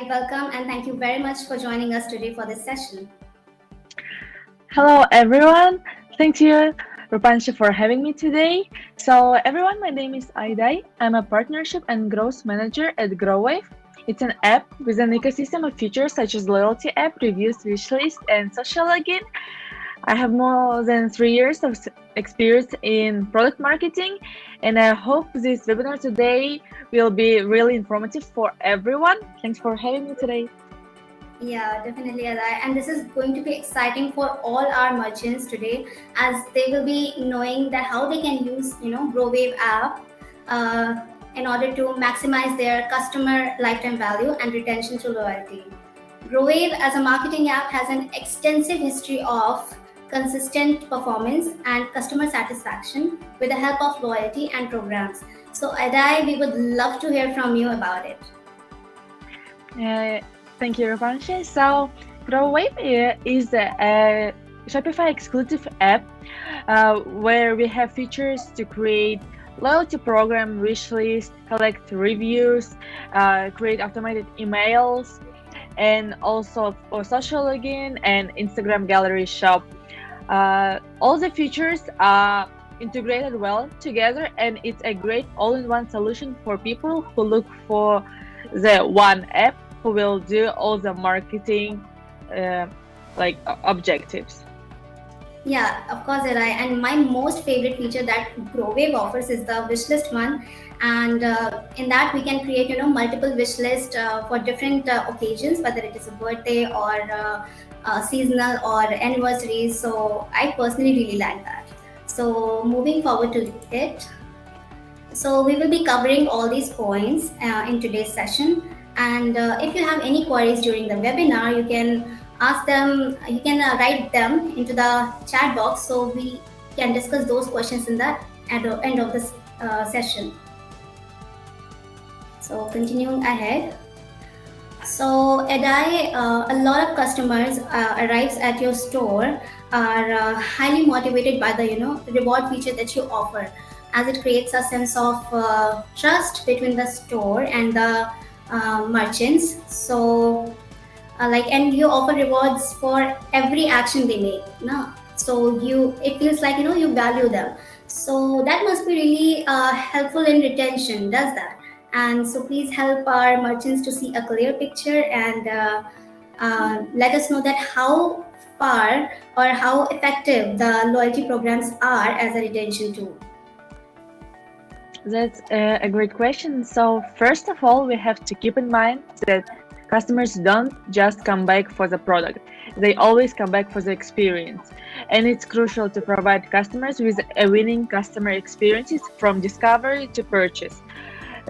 welcome and thank you very much for joining us today for this session. Hello, everyone. Thank you, Rupansha, for having me today. So, everyone, my name is Aidai. I'm a partnership and growth manager at Growave. It's an app with an ecosystem of features such as loyalty app, reviews, wishlist, and social login. I have more than 3 years of experience in product marketing, and I hope this webinar today will be really informative for everyone. Thanks for having me today. Yeah, definitely, Adai. And this is going to be exciting for all our merchants today, as they will be knowing that how they can use, Growave app in order to maximize their customer lifetime value and retention to loyalty. Growave as a marketing app has an extensive history of consistent performance and customer satisfaction with the help of loyalty and programs. So, Adai, we would love to hear from you about it. Thank you, Rupansha. So, Growave is a Shopify exclusive app where we have features to create loyalty program, wish list, collect reviews, create automated emails, and also for social login and Instagram gallery shop. All the features are integrated well together, and it's a great all-in-one solution for people who look for the one app who will do all the marketing objectives. Yeah, of course, Erai. And my most favorite feature that Growave offers is the wishlist one. And in that, we can create, multiple wishlist for different occasions, whether it is a birthday or seasonal or anniversaries. So I personally really like that. So moving forward to it. So we will be covering all these points in today's session. And if you have any queries during the webinar, you can ask them, you can write them into the chat box so we can discuss those questions in the end of this session. So continuing ahead. So Adai, a lot of customers arrives at your store are highly motivated by the reward feature that you offer, as it creates a sense of trust between the store and the merchants. So and you offer rewards for every action they make, no? So it feels like you value them, so that must be really helpful in retention, does that? And so please help our merchants to see a clear picture and let us know that how far or how effective the loyalty programs are as a retention tool. That's a great question. So first of all, we have to keep in mind that customers don't just come back for the product. They always come back for the experience. And it's crucial to provide customers with a winning customer experiences from discovery to purchase.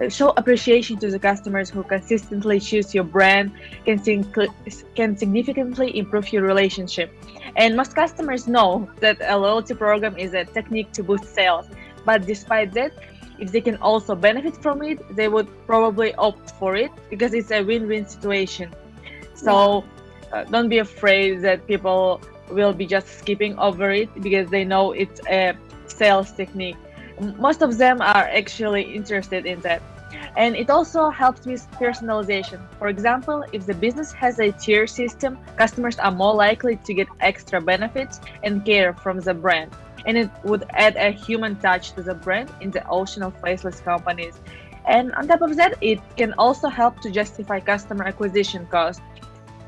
Show appreciation to the customers who consistently choose your brand can significantly improve your relationship. And most customers know that a loyalty program is a technique to boost sales. But despite that, if they can also benefit from it, they would probably opt for it because it's a win-win situation. So don't be afraid that people will be just skipping over it because they know it's a sales technique. Most of them are actually interested in that. And it also helps with personalization. For example, if the business has a tier system, customers are more likely to get extra benefits and care from the brand. And it would add a human touch to the brand in the ocean of faceless companies. And on top of that, it can also help to justify customer acquisition cost.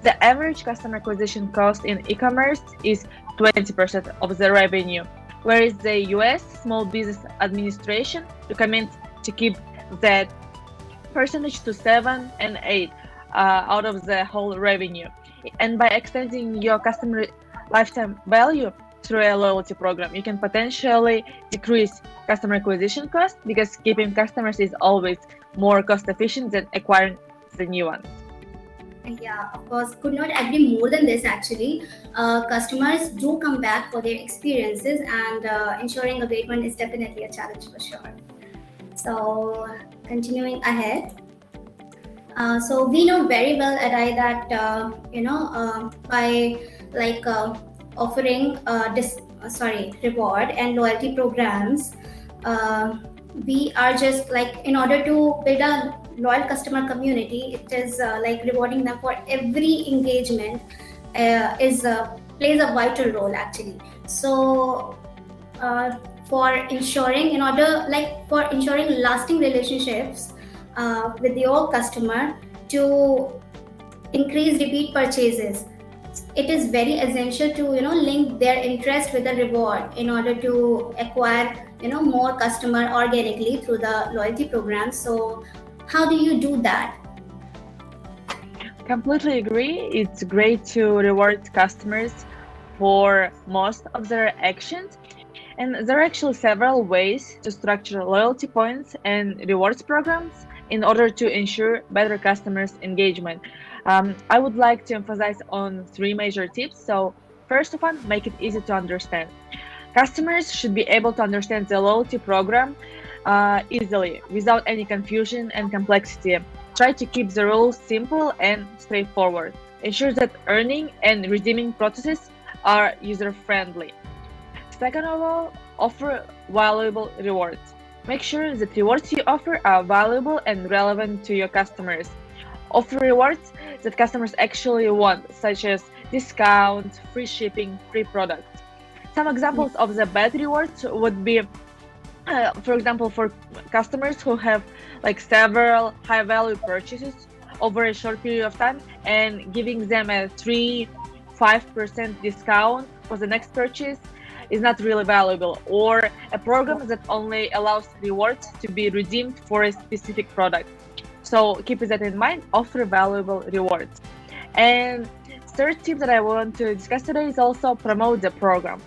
The average customer acquisition cost in e-commerce is 20% of the revenue, whereas the US Small Business Administration recommends to keep that percentage to 7 and 8 out of the whole revenue. And by extending your customer lifetime value through a loyalty program, you can potentially decrease customer acquisition cost because keeping customers is always more cost efficient than acquiring the new ones. Yeah, of course, could not agree more than this actually. Customers do come back for their experiences, and ensuring a great one is definitely a challenge for sure. So continuing ahead. So we know very well, Adai, that by offering reward and loyalty programs, we are just in order to build a loyal customer community, it is like rewarding them for every engagement is plays a vital role actually. So uh, for ensuring in order like for ensuring lasting relationships with your customer, to increase repeat purchases, it is very essential to link their interest with the reward in order to acquire more customer organically through the loyalty program. So how do you do that? Completely agree. It's great to reward customers for most of their actions. And there are actually several ways to structure loyalty points and rewards programs in order to ensure better customers' engagement. I would like to emphasize on three major tips. So, first of all, make it easy to understand. Customers should be able to understand the loyalty program easily without any confusion and complexity. Try to keep the rules simple and straightforward. Ensure that earning and redeeming processes are user friendly. Second of all, offer valuable rewards. Make sure that rewards you offer are valuable and relevant to your customers. Offer rewards that customers actually want, such as discounts, free shipping, free products. Some examples of the bad rewards would be, for example, for customers who have like several high value purchases over a short period of time and giving them a 3-5% discount for the next purchase is not really valuable, or a program that only allows rewards to be redeemed for a specific product. So keep that in mind, offer valuable rewards. And third tip that I want to discuss today is also promote the program.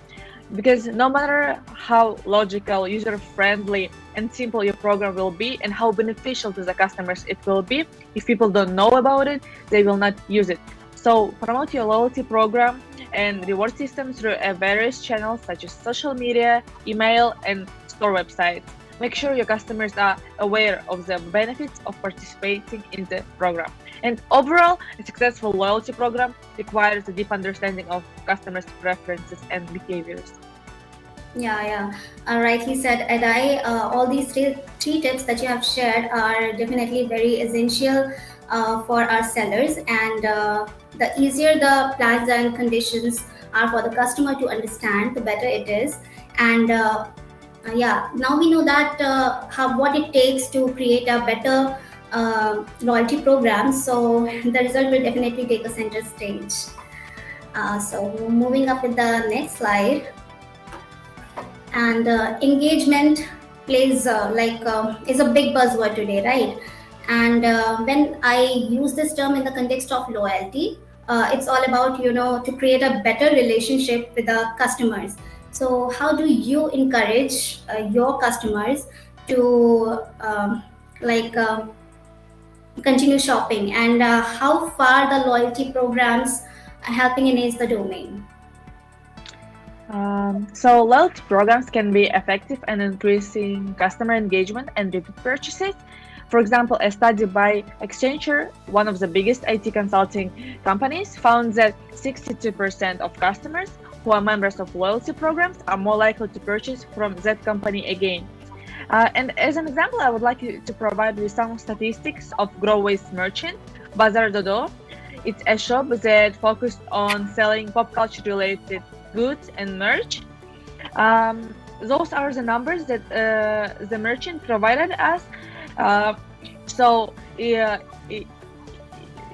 Because no matter how logical, user friendly, and simple your program will be, and how beneficial to the customers it will be, if people don't know about it, they will not use it. So promote your loyalty program and reward system through various channels such as social media, email, and store websites. Make sure your customers are aware of the benefits of participating in the program. And overall, a successful loyalty program requires a deep understanding of customers' preferences and behaviors. Yeah, rightly said. And all these three tips that you have shared are definitely very essential for our sellers. And the easier the plans and conditions are for the customer to understand, the better it is. And yeah, now we know that how what it takes to create a better loyalty program. So the result will definitely take a center stage. So moving up with the next slide, and engagement plays is a big buzzword today, right? And when I use this term in the context of loyalty, it's all about to create a better relationship with the customers. So how do you encourage your customers to like continue shopping, and how far the loyalty programs are helping enhance the domain? So loyalty programs can be effective in increasing customer engagement and repeat purchases. For example, a study by Accenture, one of the biggest IT consulting companies, found that 62% of customers who are members of loyalty programs are more likely to purchase from that company again. And as an example, I would like to provide with some statistics of Growave's merchant, Bazaar.do. It's a shop that focused on selling pop culture related goods and merch. Those are the numbers that the merchant provided us. Uh, so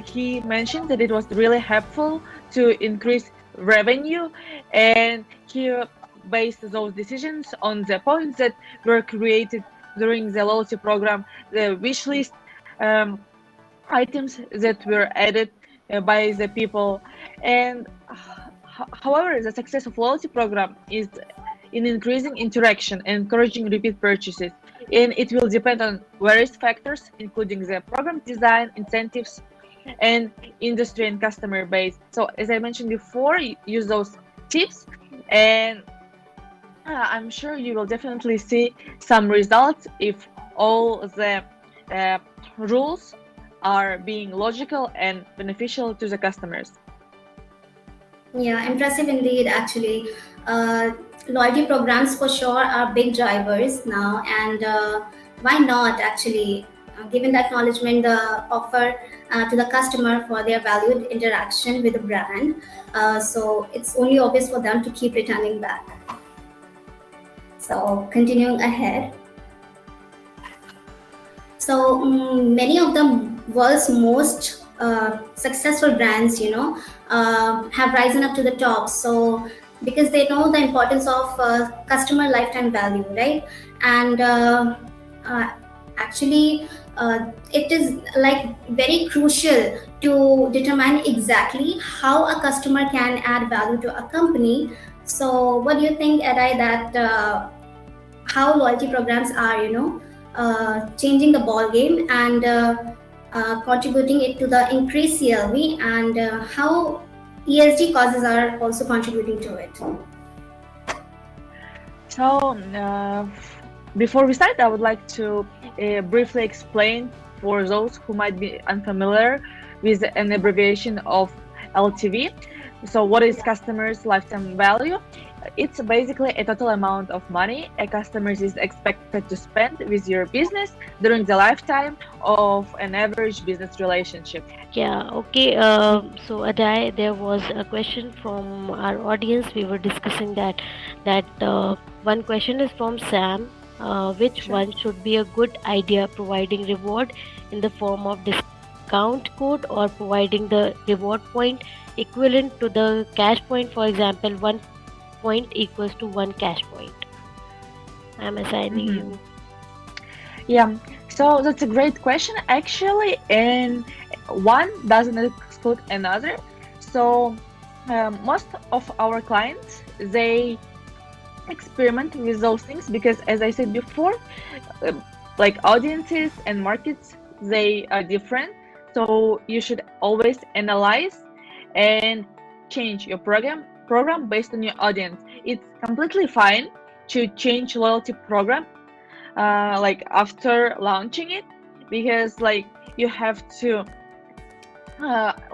he mentioned that it was really helpful to increase revenue, and he based those decisions on the points that were created during the loyalty program, the wish list um, items that were added by the people. And however, the success of loyalty program is in increasing interaction and encouraging repeat purchases. And it will depend on various factors, including the program design, incentives, and industry and customer base. So as I mentioned before, use those tips, and I'm sure you will definitely see some results if all the uh, rules are being logical and beneficial to the customers. Yeah, impressive indeed, actually. Loyalty programs for sure are big drivers now, and why not actually? given the acknowledgement, the offer to the customer for their valued interaction with the brand. So it's only obvious for them to keep returning back. So continuing ahead. So many of the world's most successful brands, have risen up to the top. So because they know the importance of customer lifetime value, right? And uh, actually, it is like very crucial to determine exactly how a customer can add value to a company. So, what do you think, Edai, that how loyalty programs are, changing the ball game and contributing it to the increased CLV, and how ESG causes are also contributing to it. So, before we start, I would like to briefly explain for those who might be unfamiliar with an abbreviation of LTV. So, what is customers' lifetime value? It's basically a total amount of money a customer is expected to spend with your business during the lifetime of an average business relationship. Yeah, okay. So Adai, there was a question from our audience. We were discussing that one question is from Sam. Which Sure. one should be a good idea, providing reward in the form of discount code or providing the reward point equivalent to the cash point? For example, 1 point equals to 1 cash point. I'm assigning Mhm. you. Yeah, so that's a great question actually, and one doesn't exclude another. So most of our clients they experiment with those things because, as I said before, uh, like audiences and markets they are different. So you should always analyze and change your program based on your audience. It's completely fine to change loyalty program like after launching it because like you have to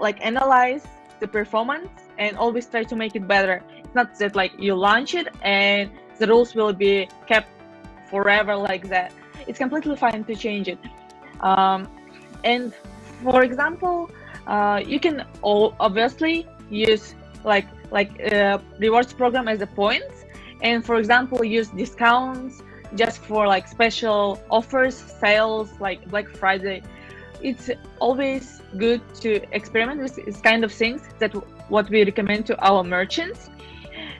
like analyze the performance and always try to make it better. It's not that like you launch it and the rules will be kept forever like that. It's completely fine to change it. um, and for example you can all obviously use rewards program as a point, and for example use discounts just for like special offers, sales like Black Friday. It's always good to experiment with these kind of things that what we recommend to our merchants,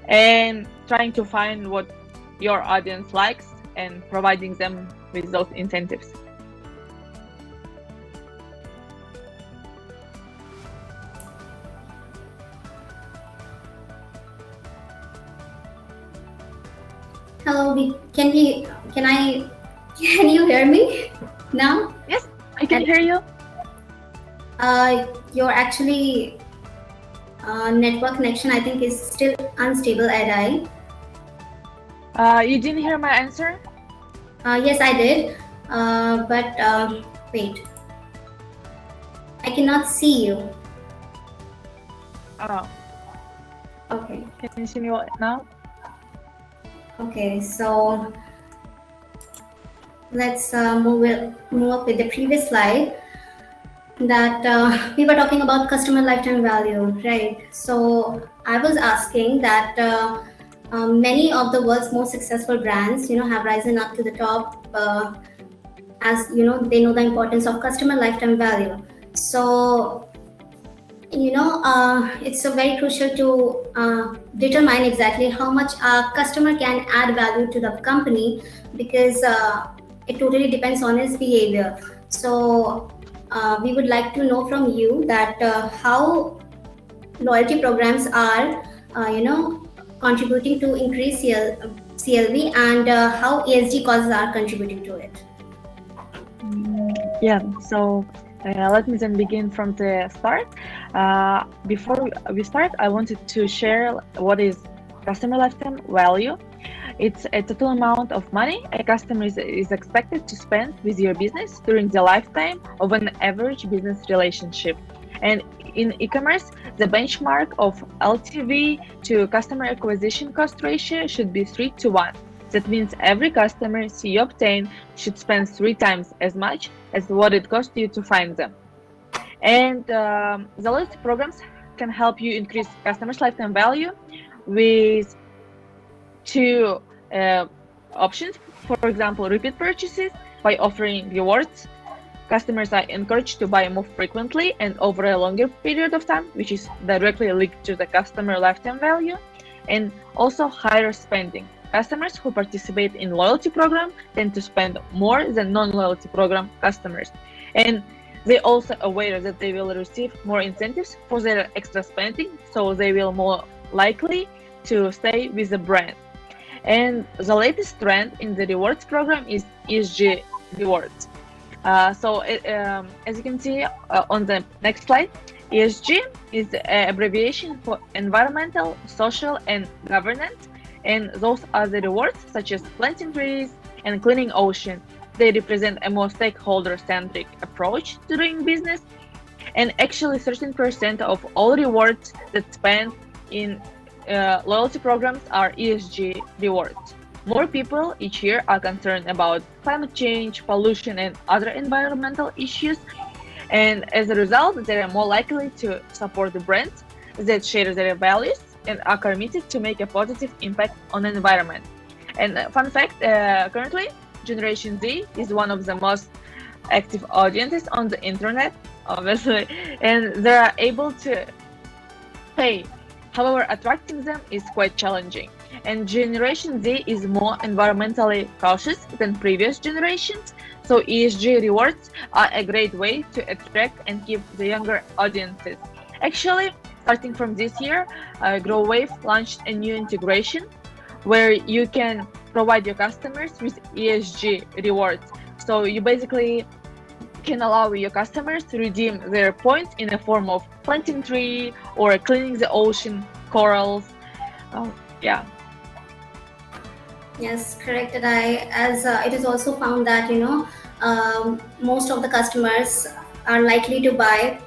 and trying to find what your audience likes and providing them with those incentives. Hello, can I, can you hear me now? Yes, I can And hear you. your actually network connection, I think, is still unstable, Edai. You didn't hear my answer? Yes, I did. But wait, I cannot see you. Oh, Okay. can you see me now? Okay. So let's move up with the previous slide. That we were talking about customer lifetime value, right? So I was asking that many of the world's most successful brands, have risen up to the top, as they know the importance of customer lifetime value. So it's so very crucial to determine exactly how much a customer can add value to the company, because it totally depends on his behavior. So we would like to know from you that how loyalty programs are contributing to increase CLV, and how ESG causes are contributing to it. Yeah, so let me then begin from the start. Before we start, I wanted to share what is customer lifetime value. It's a total amount of money a customer is expected to spend with your business during the lifetime of an average business relationship. And in e-commerce, the benchmark of LTV to customer acquisition cost ratio should be 3 to 1. That means every customer you obtain should spend 3 times as much as what it costs you to find them. And the loyalty programs can help you increase customers' lifetime value with two options. For example, repeat purchases by offering rewards. Customers are encouraged to buy more frequently and over a longer period of time, which is directly linked to the customer lifetime value, and also higher spending. Customers who participate in loyalty program tend to spend more than non-loyalty program customers. And they also aware that they will receive more incentives for their extra spending, so they will more likely to stay with the brand. And the latest trend in the rewards program is ESG rewards. As you can see on the next slide, ESG is an abbreviation for environmental, social, and governance. And those are the rewards such as planting trees and cleaning ocean. They represent a more stakeholder-centric approach to doing business. And actually, 13% of all rewards that spent in loyalty programs are ESG rewards. More people each year are concerned about climate change, pollution, and other environmental issues. And as a result, they are more likely to support the brands that share their values and are committed to make a positive impact on the environment. And fun fact, currently, Generation Z is one of the most active audiences on the internet, obviously, and they are able to pay. However, attracting them is quite challenging. And Generation Z is more environmentally cautious than previous generations, so ESG rewards are a great way to attract and keep the younger audiences. Actually, starting from this year, Growave launched a new integration where you can provide your customers with ESG rewards. So you basically can allow your customers to redeem their points in the form of planting tree or cleaning the ocean, corals. Yeah. Yes, correct. And as it is also found that most of the customers are likely to buy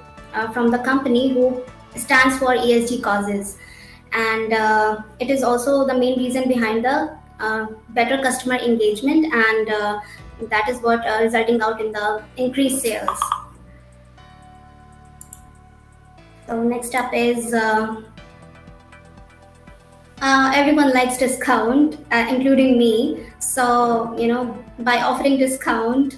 from the company who stands for ESG causes, and it is also the main reason behind the better customer engagement, and that is what resulting out in the increased sales. So next up is. Everyone likes discount, including me. So by offering discount,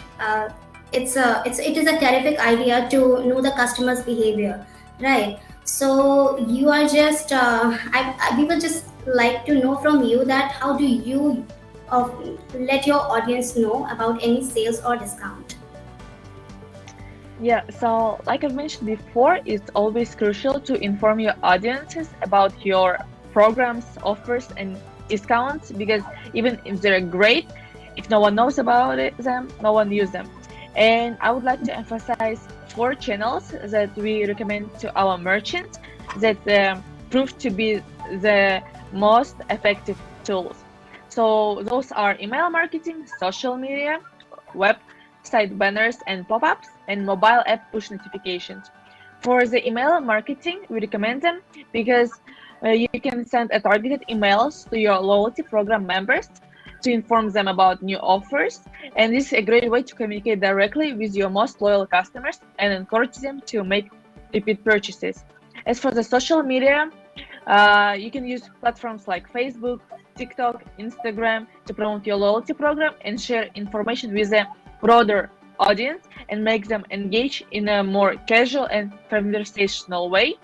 it is a terrific idea to know the customer's behavior, right? So you are just we would just like to know from you that how do you let your audience know about any sales or discount? Yeah, so like I've mentioned before, it's always crucial to inform your audiences about your programs, offers, and discounts, because even if they're great, if no one knows about them, no one uses them. And I would like to emphasize 4 channels that we recommend to our merchants that prove to be the most effective tools. So those are email marketing, social media, website banners and pop-ups, and mobile app push notifications. For the email marketing, we recommend them because you can send a targeted emails to your loyalty program members to inform them about new offers, and this is a great way to communicate directly with your most loyal customers and encourage them to make repeat purchases. As for the social media, you can use platforms like Facebook, TikTok, Instagram to promote your loyalty program and share information with a broader audience and make them engage in a more casual and conversational way.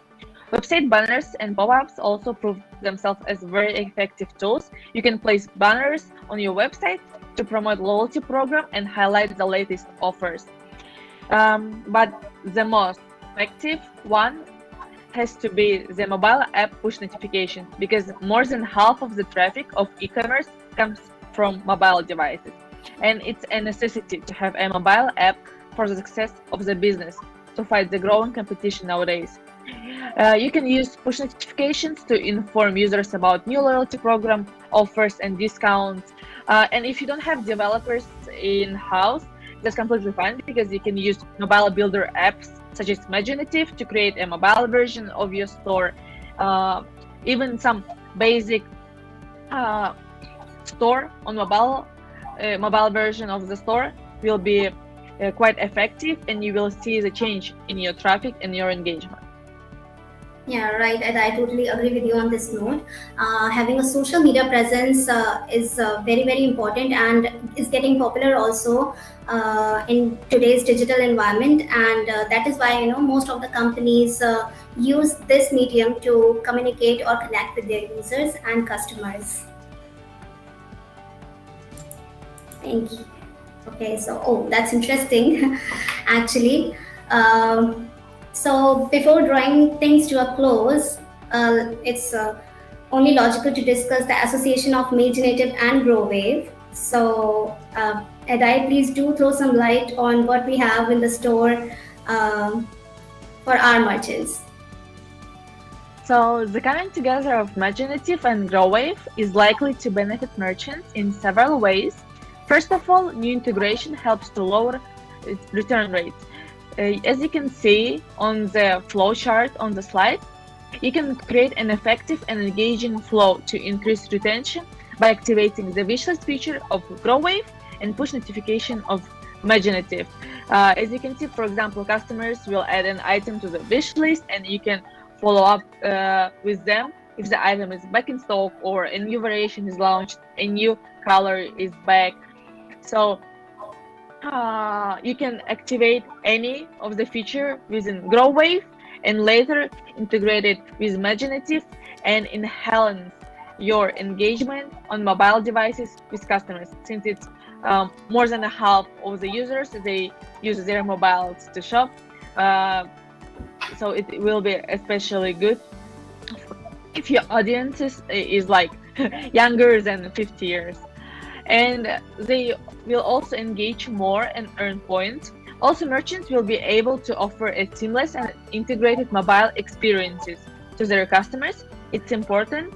Website banners and pop-ups also prove themselves as very effective tools. You can place banners on your website to promote loyalty program and highlight the latest offers. But the most effective one has to be the mobile app push notifications, because more than half of the traffic of e-commerce comes from mobile devices. And it's a necessity to have a mobile app for the success of the business to fight the growing competition nowadays. You can use push notifications to inform users about new loyalty program offers and discounts. And if you don't have developers in-house, that's completely fine, because you can use mobile builder apps such as MageNative to create a mobile version of your store. Even some basic store on mobile version of the store will be quite effective, and you will see the change in your traffic and your engagement. Yeah, right. And I totally agree with you on this note. Having a social media presence is very, very important and is getting popular also in today's digital environment. And that is why, most of the companies use this medium to communicate or connect with their users and customers. Thank you. Okay, so that's interesting, actually. Um, so before drawing things to a close, it's only logical to discuss the association of MageNative and Growave. So, Edai, please do throw some light on what we have in the store for our merchants. So the coming together of Imaginative and Growave is likely to benefit merchants in several ways. First of all, new integration helps to lower its return rates. As you can see on the flow chart on the slide, you can create an effective and engaging flow to increase retention by activating the wishlist feature of Growave and push notification of Imaginative. As you can see, for example, customers will add an item to the wish list, and you can follow up with them if the item is back in stock or a new variation is launched, a new color is back. So you can activate any of the feature within Growave and later integrate it with Imaginative and enhance your engagement on mobile devices with customers, since it's more than a half of the users, they use their mobiles to shop. So it will be especially good if your audience is like younger than 50 years. And they will also engage more and earn points. Also, merchants will be able to offer a seamless and integrated mobile experiences to their customers. It's important.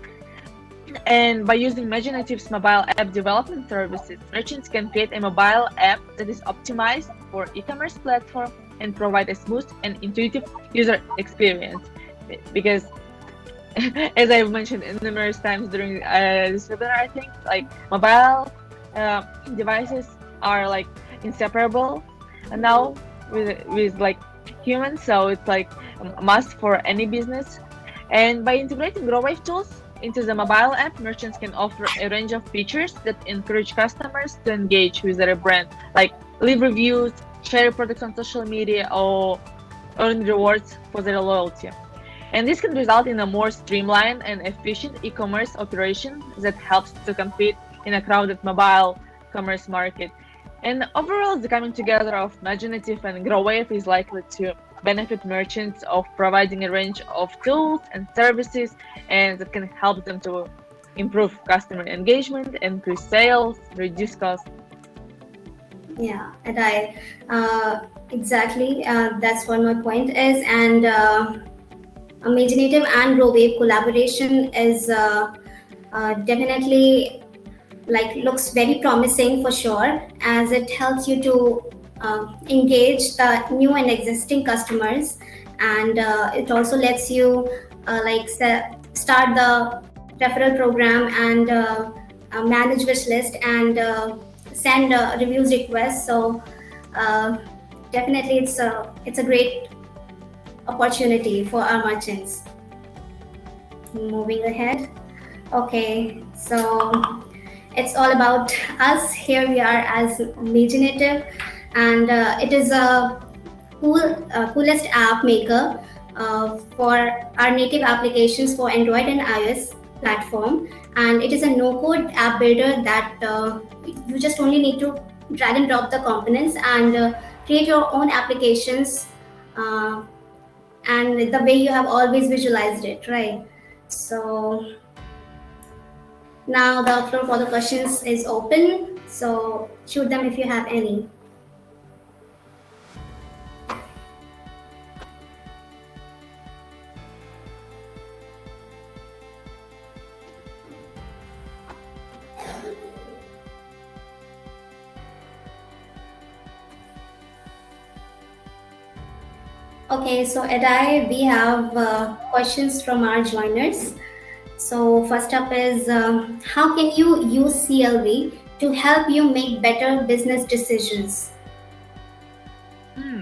And by using Imaginative's mobile app development services, merchants can create a mobile app that is optimized for e-commerce platform and provide a smooth and intuitive user experience. Because as I've mentioned numerous times during this webinar, I think like mobile devices are like inseparable now with like humans, so it's like a must for any business. And by integrating Growwave tools into the mobile app, merchants can offer a range of features that encourage customers to engage with their brand, like leave reviews, share products on social media, or earn rewards for their loyalty. And this can result in a more streamlined and efficient e-commerce operation that helps to compete in a crowded mobile commerce market. And overall, the coming together of Imaginative and Growwave is likely to benefit merchants of providing a range of tools and services, and that can help them to improve customer engagement, increase sales, reduce costs. Yeah, and I exactly that's what my point is. And Imaginative and Growwave collaboration is definitely like looks very promising for sure, as it helps you to engage the new and existing customers, and it also lets you start the referral program and manage wish list and send reviews requests. So uh, definitely it's a great opportunity for our merchants. Moving ahead. Okay, so it's all about us. Here we are as MageNative, and it is a coolest app maker for our native applications for Android and iOS platform. And it is a no-code app builder that you just only need to drag and drop the components and create your own applications, uh, and the way you have always visualized it, right? So now the floor for the questions is open. So shoot them if you have any. Okay, so Edai, we have questions from our joiners. So first up is how can you use CLV to help you make better business decisions? Hmm,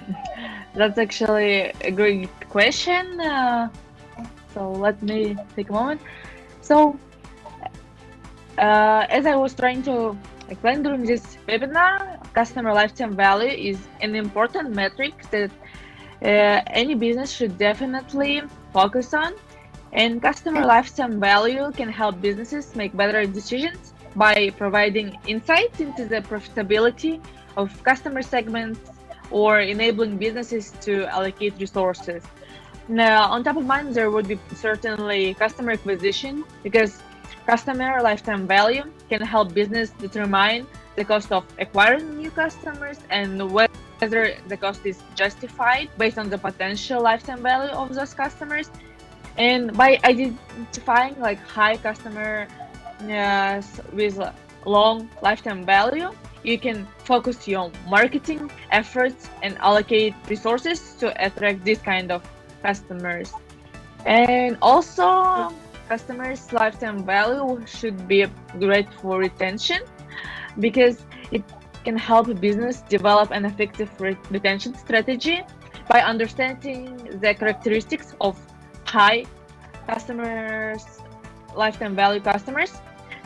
that's actually a great question. So let me take a moment. So, as I was trying to explain during this webinar, customer lifetime value is an important metric that any business should definitely focus on. And customer lifetime value can help businesses make better decisions by providing insights into the profitability of customer segments or enabling businesses to allocate resources. Now, on top of mind, there would be certainly customer acquisition because customer lifetime value can help business determine the cost of acquiring new customers and whether the cost is justified based on the potential lifetime value of those customers. And by identifying like high customer with long lifetime value, you can focus your marketing efforts and allocate resources to attract this kind of customers. And also, customers' lifetime value should be great for retention because it can help a business develop an effective retention strategy by understanding the characteristics of high customers lifetime value customers.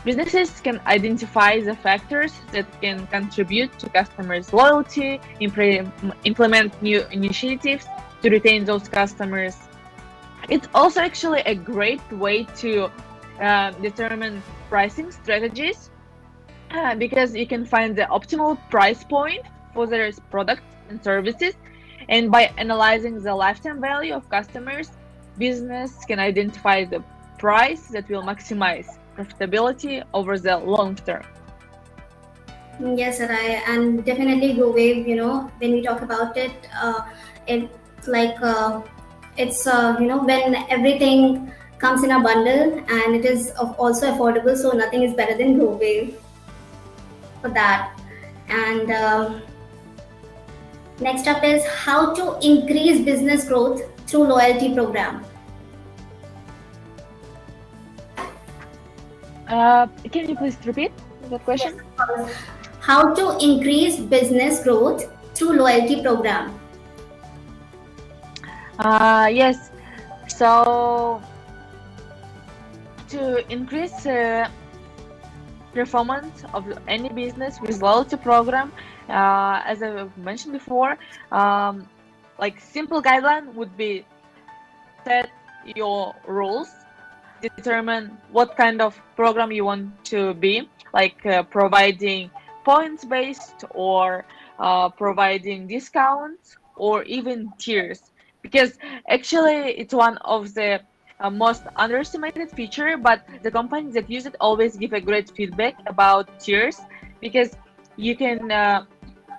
Businesses can identify the factors that can contribute to customers loyalty, implement new initiatives to retain those customers. It's also actually a great way to determine pricing strategies because you can find the optimal price point for their products and services. And by analyzing the lifetime value of customers, business can identify the price that will maximize profitability over the long term. Yes, Sarai, and definitely Growave, when we talk about it, it like it's when everything comes in a bundle and it is also affordable, so nothing is better than Growave for that. And next up is how to increase business growth through loyalty program. Can you please repeat that question? Yes, of course. How to increase business growth through loyalty program. Yes. So to increase performance of any business with loyalty program, as I mentioned before, like simple guideline would be set your rules, determine what kind of program you want to be, like providing points based or providing discounts or even tiers. Because actually, it's one of the most underestimated feature, but the companies that use it always give a great feedback about tiers because you can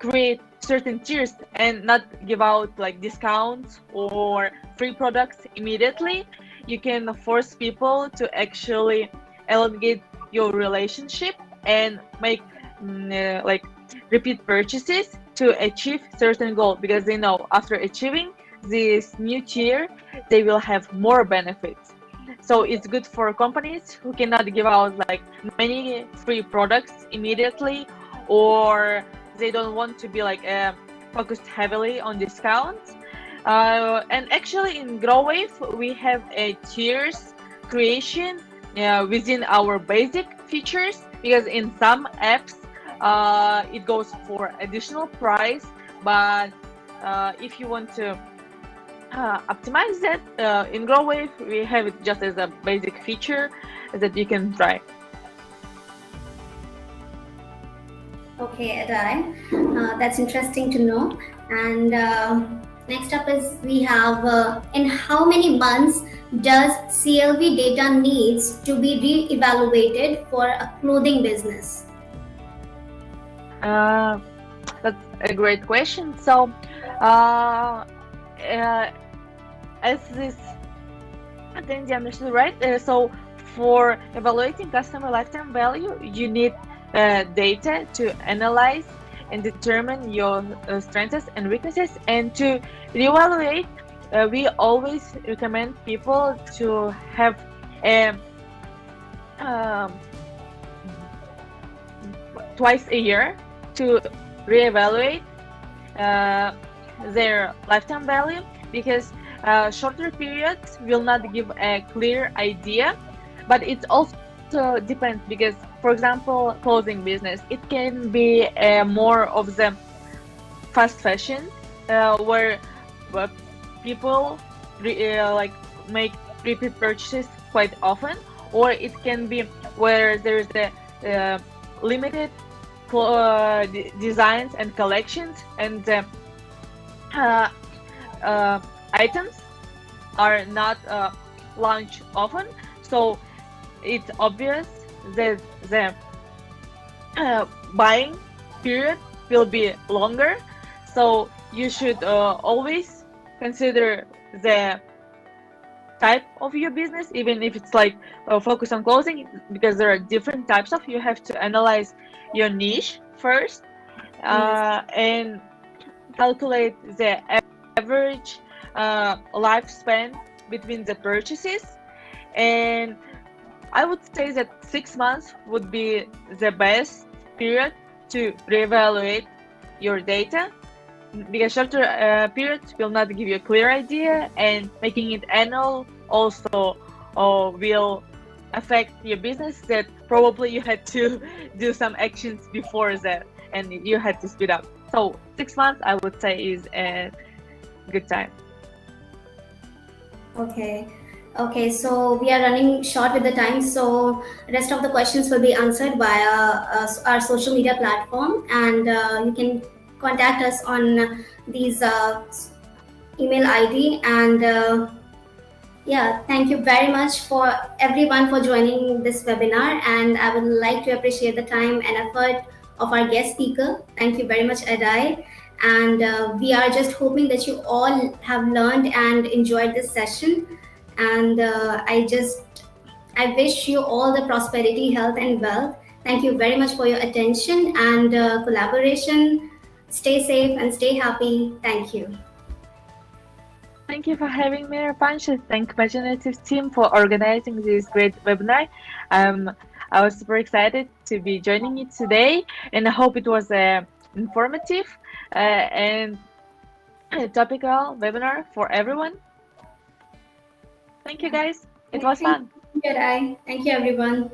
create certain tiers and not give out like discounts or free products immediately. You can force people to actually elongate your relationship and make like repeat purchases to achieve certain goal because they know after achieving this new tier they will have more benefits. So it's good for companies who cannot give out like many free products immediately, or they don't want to be like focused heavily on discounts. And actually in Growave we have a tiers creation within our basic features because in some apps it goes for additional price, but if you want to optimize that in Growave we have it just as a basic feature that you can try. Okay, Adai. That's interesting to know. And next up is we have in how many months does CLV data needs to be re-evaluated for a clothing business? Uh, that's a great question. So, uh, as this attendee understood, right? So, for evaluating customer lifetime value, you need data to analyze and determine your strengths and weaknesses. And to reevaluate, we always recommend people to have a um, twice a year to reevaluate uh, their lifetime value, because shorter periods will not give a clear idea. But it also depends, because for example, clothing business, it can be more of the fast fashion, where people like make repeat purchases quite often, or it can be where there's a uh, limited designs and collections, and uh, uh, items are not launched often. So it's obvious that the buying period will be longer. So you should always consider the type of your business, even if it's like focus on clothing, because there are different types of. You have to analyze your niche first, Yes. and calculate the average lifespan between the purchases. And I would say that 6 months would be the best period to reevaluate your data, because shorter periods will not give you a clear idea, and making it annual also will affect your business, that probably you had to do some actions before that and you had to speed up. So 6 months, I would say, is a good time. Okay. Okay, so we are running short with the time, so rest of the questions will be answered via our social media platform, and you can contact us on these email ID. And yeah, thank you very much for everyone for joining this webinar, and I would like to appreciate the time and effort of our guest speaker. Thank you very much, Adai. And we are just hoping that you all have learned and enjoyed this session. And I wish you all the prosperity, health, and wealth. Thank you very much for your attention and collaboration. Stay safe and stay happy. Thank you. Thank you for having me, Rapanch. Thank Imaginative team for organizing this great webinar. Um, I was super excited to be joining you today, and I hope it was informative and topical webinar for everyone. Thank you, guys. It was Thank fun. you, Adai. Thank you, everyone.